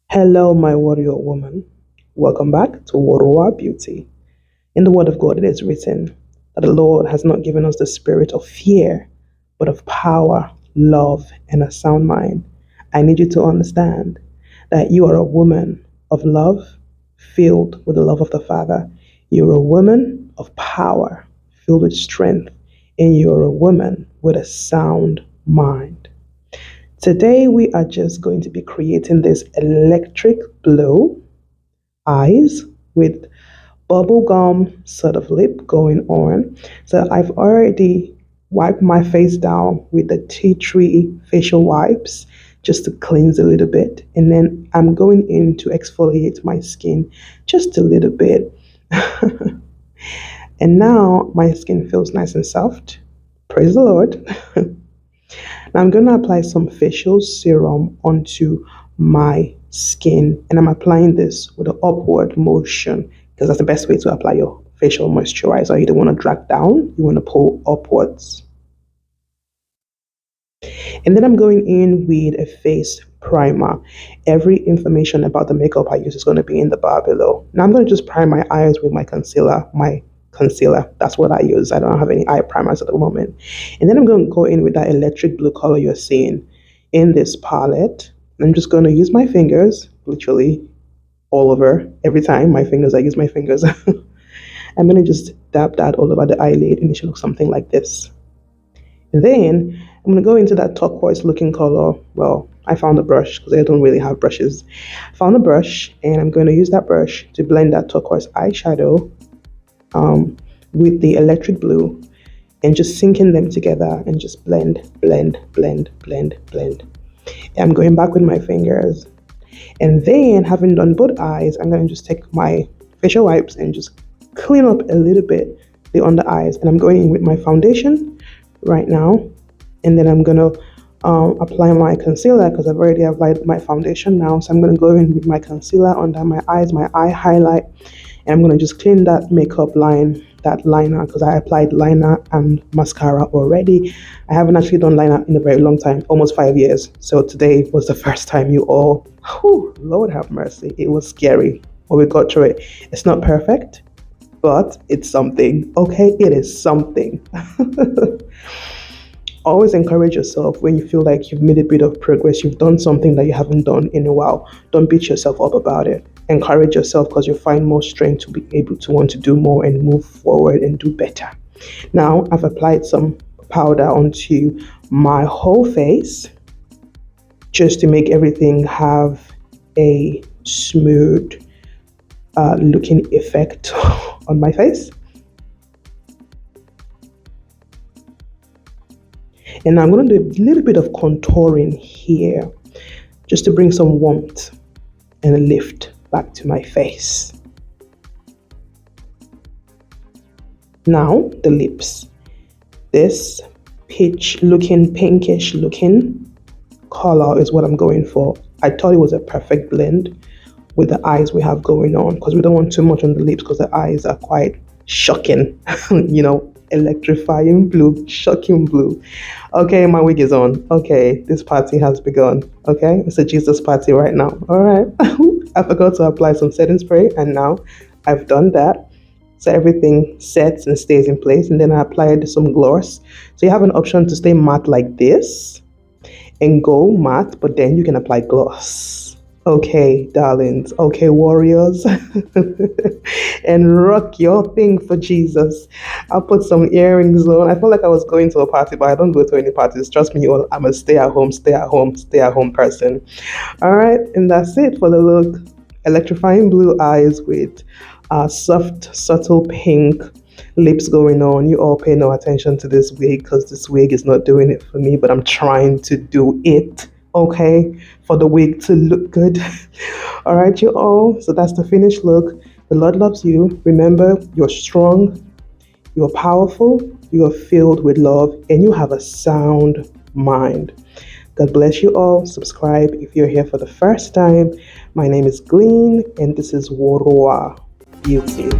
Hello, my warrior woman. Welcome back to Warrior Beauty. In the Word of God, it is written that the Lord has not given us the spirit of fear, but of power, love, and a sound mind. I need you to understand that you are a woman of love, filled with the love of the Father. You're a woman of power, filled with strength, and you're a woman with a sound mind. Today, we are just going to be creating this electric blue eyes with bubblegum sort of lip going on. So I've already wiped my face down with the tea tree facial wipes just to cleanse a little bit. And then I'm going in to exfoliate my skin just a little bit. And now my skin feels nice and soft. Praise the Lord. Now I'm going to apply some facial serum onto my skin, and I'm applying this with an upward motion because that's the best way to apply your facial moisturizer. You don't want to drag down, you want to pull upwards. And then I'm going in with a face primer. Every information about the makeup I use is going to be in the bar below. Now I'm going to just prime my eyes with my concealer. That's what I use. I don't have any eye primers at the moment. And then I'm going to go in with that electric blue color you're seeing in this palette. I'm just going to use my fingers, literally all over. Every time my fingers, I use my fingers. I'm going to just dab that all over the eyelid, and it should look something like this. And then I'm going to go into that turquoise looking color. Well, I found a brush because I don't really have brushes. I found a brush, and I'm going to use that brush to blend that turquoise eyeshadow with the electric blue, and just sinking them together and just blend, blend, blend, blend, blend. I'm going back with my fingers. And then, having done both eyes, I'm going to just take my facial wipes and just clean up a little bit the under eyes. And I'm going in with my foundation right now. And then I'm going to apply my concealer because I've already applied my foundation now. So I'm going to go in with my concealer under my eyes, my eye highlight. And I'm going to just clean that makeup line, that liner, because I applied liner and mascara already. I haven't actually done liner in a very long time, almost 5 years. So today was the first time. You all, whew, Lord have mercy. It was scary, but we got through it. It's not perfect, but it's something. Okay, it is something. Always encourage yourself when you feel like you've made a bit of progress, you've done something that you haven't done in a while. Don't beat yourself up about it. Encourage yourself because you'll find more strength to be able to want to do more and move forward and do better. Now, I've applied some powder onto my whole face just to make everything have a smooth looking effect on my face. And I'm going to do a little bit of contouring here just to bring some warmth and a lift back to my face. Now, the lips. This peach looking, pinkish looking color is what I'm going for. I thought it was a perfect blend with the eyes we have going on because we don't want too much on the lips because the eyes are quite shocking, electrifying blue, shocking blue. Okay, my wig is on. Okay, this party has begun. Okay, it's a Jesus party right now. All right. I forgot to apply some setting spray, and now I've done that. So everything sets and stays in place. And then I applied some gloss. So you have an option to stay matte like this and go matte, but then you can apply gloss. Okay, darlings. Okay, warriors. And rock your thing for Jesus. I'll put some earrings on. I felt like I was going to a party, but I don't go to any parties. Trust me, you all, I'm a stay at home person. All right, and that's it for the look. Electrifying blue eyes with soft, subtle pink lips going on. You all pay no attention to this wig because this wig is not doing it for me, but I'm trying to do it. Okay, for the wig to look good. All right, you all. So that's the finished look. The Lord loves you. Remember, you're strong, you're powerful, you are filled with love, and you have a sound mind. God bless you all. Subscribe if you're here for the first time. My name is Glean, and this is Warrior Beauty.